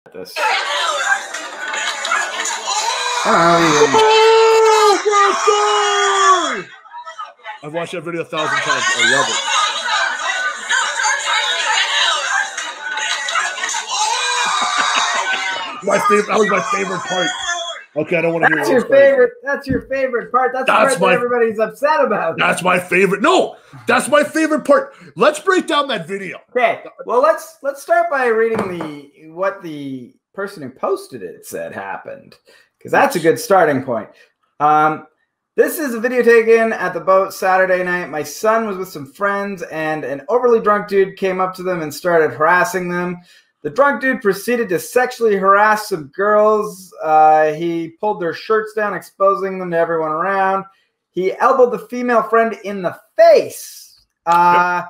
this. Oh my God! I've watched that video 1,000 times. I love it. My favorite. That was my favorite part. Okay, I don't want to hear. That's your favorite. That's your favorite part. That's the part that everybody's upset about. That's my favorite. No, that's my favorite part. Let's break down that video. Okay. Well, let's start by reading what the person who posted it said happened, because that's a good starting point. This is a video taken at the boat Saturday night. My son was with some friends, and an overly drunk dude came up to them and started harassing them. The drunk dude proceeded to sexually harass some girls. He pulled their shirts down, exposing them to everyone around. He elbowed the female friend in the face. Now,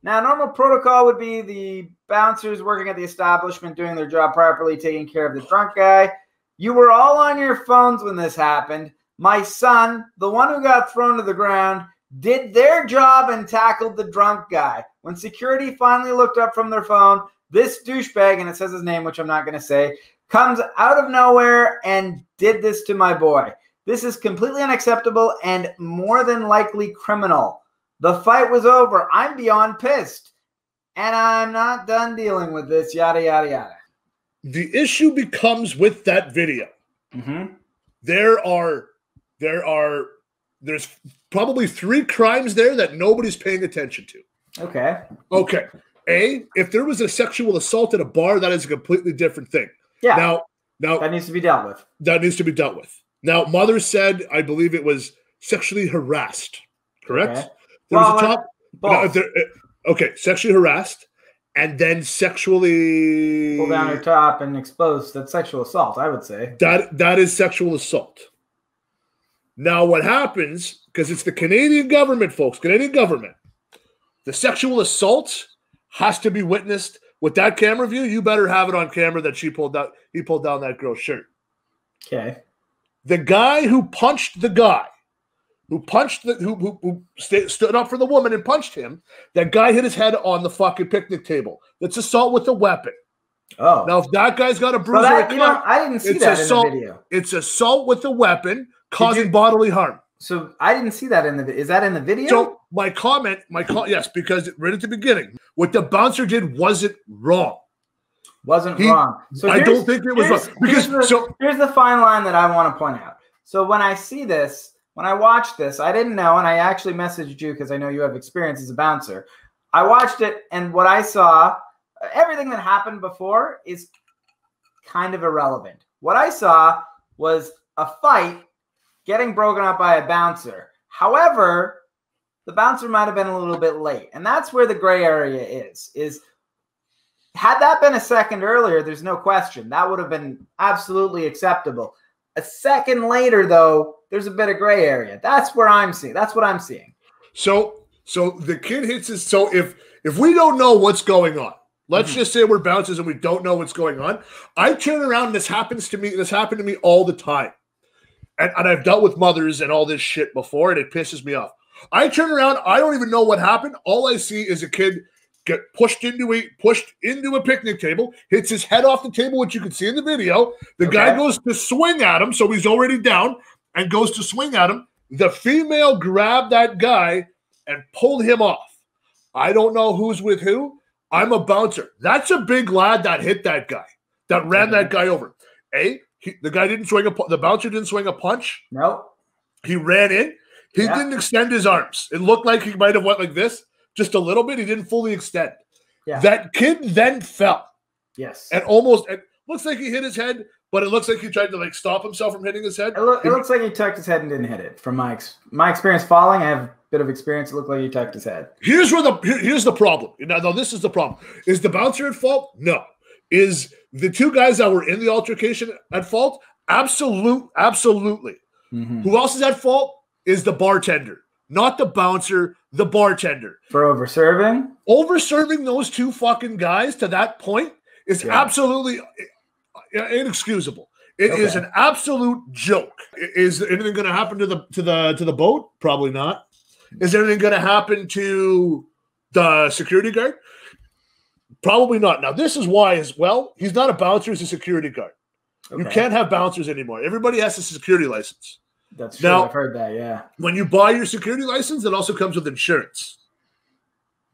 normal protocol would be the bouncers working at the establishment doing their job properly, taking care of the drunk guy. You were all on your phones when this happened. My son, the one who got thrown to the ground, did their job and tackled the drunk guy. When security finally looked up from their phone, this douchebag, and it says his name, which I'm not going to say, comes out of nowhere and did this to my boy. This is completely unacceptable and more than likely criminal. The fight was over. I'm beyond pissed. And I'm not done dealing with this, yada, yada, yada. The issue becomes with that video. Mm-hmm. There's probably 3 crimes there that nobody's paying attention to. Okay. Okay. If there was a sexual assault at a bar, that is a completely different thing. Yeah. Now that needs to be dealt with. That needs to be dealt with. Now, mother said, I believe it was sexually harassed. Correct? Okay. There was a top. Okay, sexually harassed, and then sexually pull down her top and expose. That's sexual assault, I would say. That is sexual assault. Now, what happens, because it's the Canadian government, folks, Canadian government, the sexual assault has to be witnessed. With that camera view, you better have it on camera that he pulled down that girl's shirt. Okay. The guy who punched the guy, who stood up for the woman and punched him, that guy hit his head on the fucking picnic table. That's assault with a weapon. Oh. Now, if that guy's got a bruise or a cut, I didn't see that in the video. It's assault with a weapon causing bodily harm. So I didn't see that in the video. Is that in the video? So yes, because right at the beginning, what the bouncer did wasn't wrong. Wasn't wrong. So I don't think it was wrong. Because here's the fine line that I want to point out. So when I see this, when I watched this, I didn't know, and I actually messaged you because I know you have experience as a bouncer. I watched it, and what I saw, everything that happened before is kind of irrelevant. What I saw was a fight getting broken up by a bouncer. However, the bouncer might have been a little bit late. And that's where the gray area is had that been a second earlier, there's no question. That would have been absolutely acceptable. A second later, though, there's a bit of gray area. That's where I'm seeing. That's what I'm seeing. So the kid hits his. So if we don't know what's going on, let's just say we're bouncers and we don't know what's going on. I turn around and this happens to me. This happened to me all the time. And I've dealt with mothers and all this shit before, and it pisses me off. I turn around, I don't even know what happened. All I see is a kid get pushed into a picnic table, hits his head off the table, which you can see in the video. The guy goes to swing at him, so he's already down, and goes to swing at him. The female grabbed that guy and pulled him off. I don't know who's with who. I'm a bouncer. That's a big lad that hit that guy, that ran that guy over. The guy didn't swing the bouncer didn't swing a punch. Nope. He ran in. He didn't extend his arms. It looked like he might have went like this, just a little bit. He didn't fully extend. Yeah. That kid then fell. Yes. And it looks like he hit his head, but it looks like he tried to stop himself from hitting his head. It looks like he tucked his head and didn't hit it. From my experience falling, I have a bit of experience. It looked like he tucked his head. Here's the problem. Now this is the problem. Is the bouncer at fault? No. Is the 2 guys that were in the altercation at fault? Absolutely. Mm-hmm. Who else is at fault? Is the bartender. Not the bouncer, the bartender. For overserving? Overserving those 2 fucking guys to that point is absolutely inexcusable. It is an absolute joke. Is anything going to happen to the boat? Probably not. Is anything going to happen to the security guard? Probably not. Now, this is why as well. He's not a bouncer, he's a security guard. Okay. You can't have bouncers anymore. Everybody has a security license. That's true. Now, I've heard that, yeah. When you buy your security license, it also comes with insurance.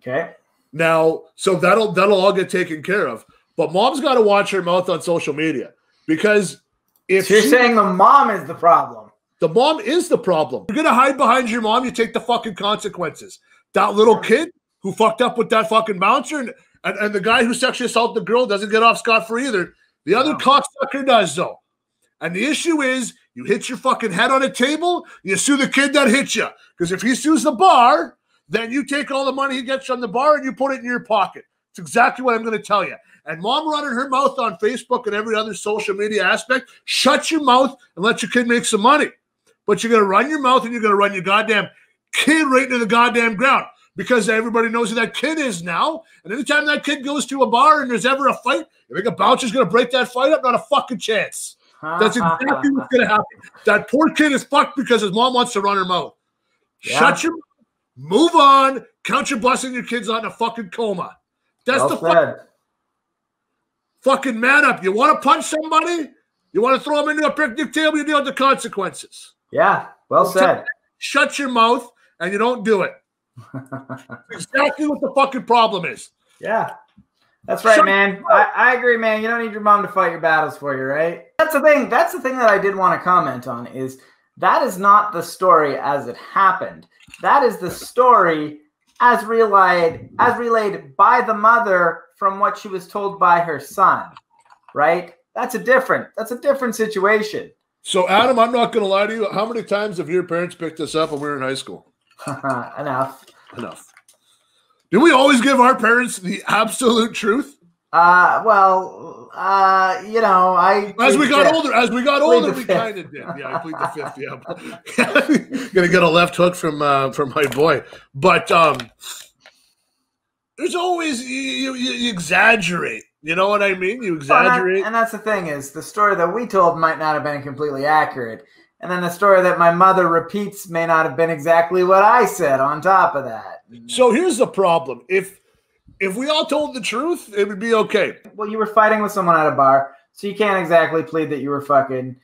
Okay. Now, so that'll all get taken care of. But mom's got to watch her mouth on social media, because if you're saying the mom is the problem. The mom is the problem. You're going to hide behind your mom, you take the fucking consequences. That little kid who fucked up with that fucking bouncer and the guy who sexually assaulted the girl doesn't get off scot-free either. The other cocksucker does, though. And the issue is, you hit your fucking head on a table, you sue the kid that hit you. Because if he sues the bar, then you take all the money he gets from the bar and you put it in your pocket. It's exactly what I'm going to tell you. And mom running her mouth on Facebook and every other social media aspect, shut your mouth and let your kid make some money. But you're going to run your mouth and you're going to run your goddamn kid right into the goddamn ground, because everybody knows who that kid is now. And anytime that kid goes to a bar and there's ever a fight, you think a bouncer's going to break that fight up? Not a fucking chance. That's exactly what's going to happen. That poor kid is fucked because his mom wants to run her mouth. Yeah. Shut your mouth. Move on. Count your blessing. Your kid's not in a fucking coma. That's fucking man up. You want to punch somebody? You want to throw them into a picnic table? You deal with the consequences. Yeah, well said. Shut your mouth and you don't do it. Exactly what the fucking problem is. Yeah. That's right, man. I agree, man. You don't need your mom to fight your battles for you, right? That's the thing. That's the thing that I did want to comment on, is that is not the story as it happened. That is the story as relayed by the mother from what she was told by her son, right? That's a different situation. So, Adam, I'm not going to lie to you. How many times have your parents picked us up when we were in high school? Enough. Do we always give our parents the absolute truth? As we got older, we kind of did. Yeah, I plead the fifth. Yeah, gonna get a left hook from my boy. But there's always you exaggerate. You know what I mean? You exaggerate, and that's the thing, is the story that we told might not have been completely accurate, and then the story that my mother repeats may not have been exactly what I said on top of that. So here's the problem: if we all told the truth, it would be okay. Well, you were fighting with someone at a bar, so you can't exactly plead that you were fucking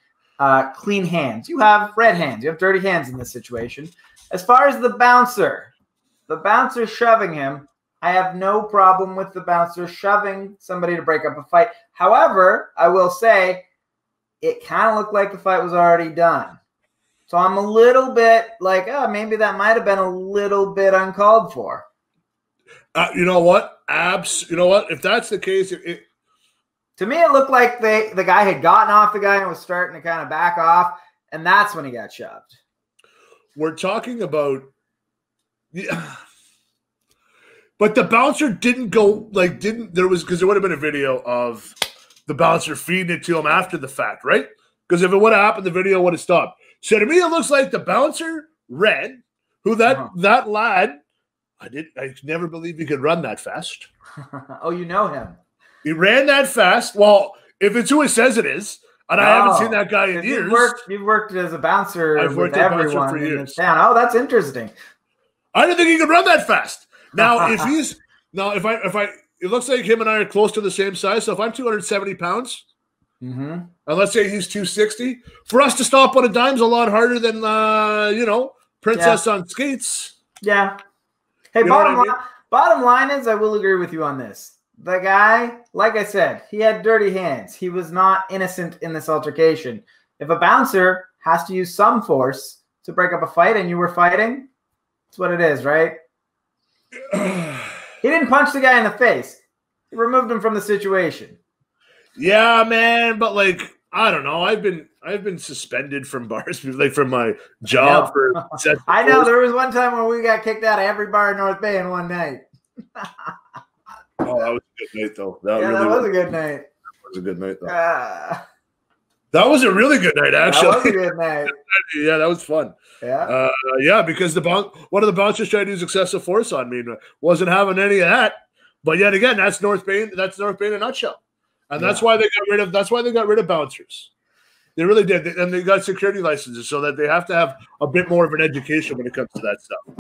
clean hands. You have red hands. You have dirty hands in this situation. As far as the bouncer shoving him, I have no problem with the bouncer shoving somebody to break up a fight. However, I will say it kind of looked like the fight was already done. So I'm a little bit like, maybe that might have been a little bit uncalled for. You know what? If that's the case, to me, it looked like the guy had gotten off the guy and was starting to kind of back off, and that's when he got shoved. We're talking about, but the bouncer didn't go because there would have been a video of the bouncer feeding it to him after the fact, right? Because if it would have happened, the video would have stopped. So to me, it looks like the bouncer ran, that lad. I never believed he could run that fast. Oh, you know him. He ran that fast. Well, if it's who it says it is, and I haven't seen that guy in years. You've worked as a bouncer. I've worked as a bouncer for years. Oh, that's interesting. I didn't think he could run that fast. Now, it looks like him and I are close to the same size. So if I'm 270 pounds, and let's say he's 260, for us to stop on a dime is a lot harder than Princess on skates. Yeah. Hey, bottom line is, I will agree with you on this. The guy, like I said, he had dirty hands. He was not innocent in this altercation. If a bouncer has to use some force to break up a fight and you were fighting, that's what it is, right? He didn't punch the guy in the face. He removed him from the situation. Yeah, man, but I don't know. I've been suspended from bars, from my job. I know. There was one time where we got kicked out of every bar in North Bay in one night. Oh, that was a good night, though. That was a good night. That was a good night, though. That was a really good night, actually. That was a good night. Yeah, that was fun. Yeah. Because one of the bouncers tried to use excessive force on me. Wasn't having any of that. But yet again, that's North Bay. That's North Bay in a nutshell. And that's why they got rid of bouncers. They really did. And they got security licenses so that they have to have a bit more of an education when it comes to that stuff.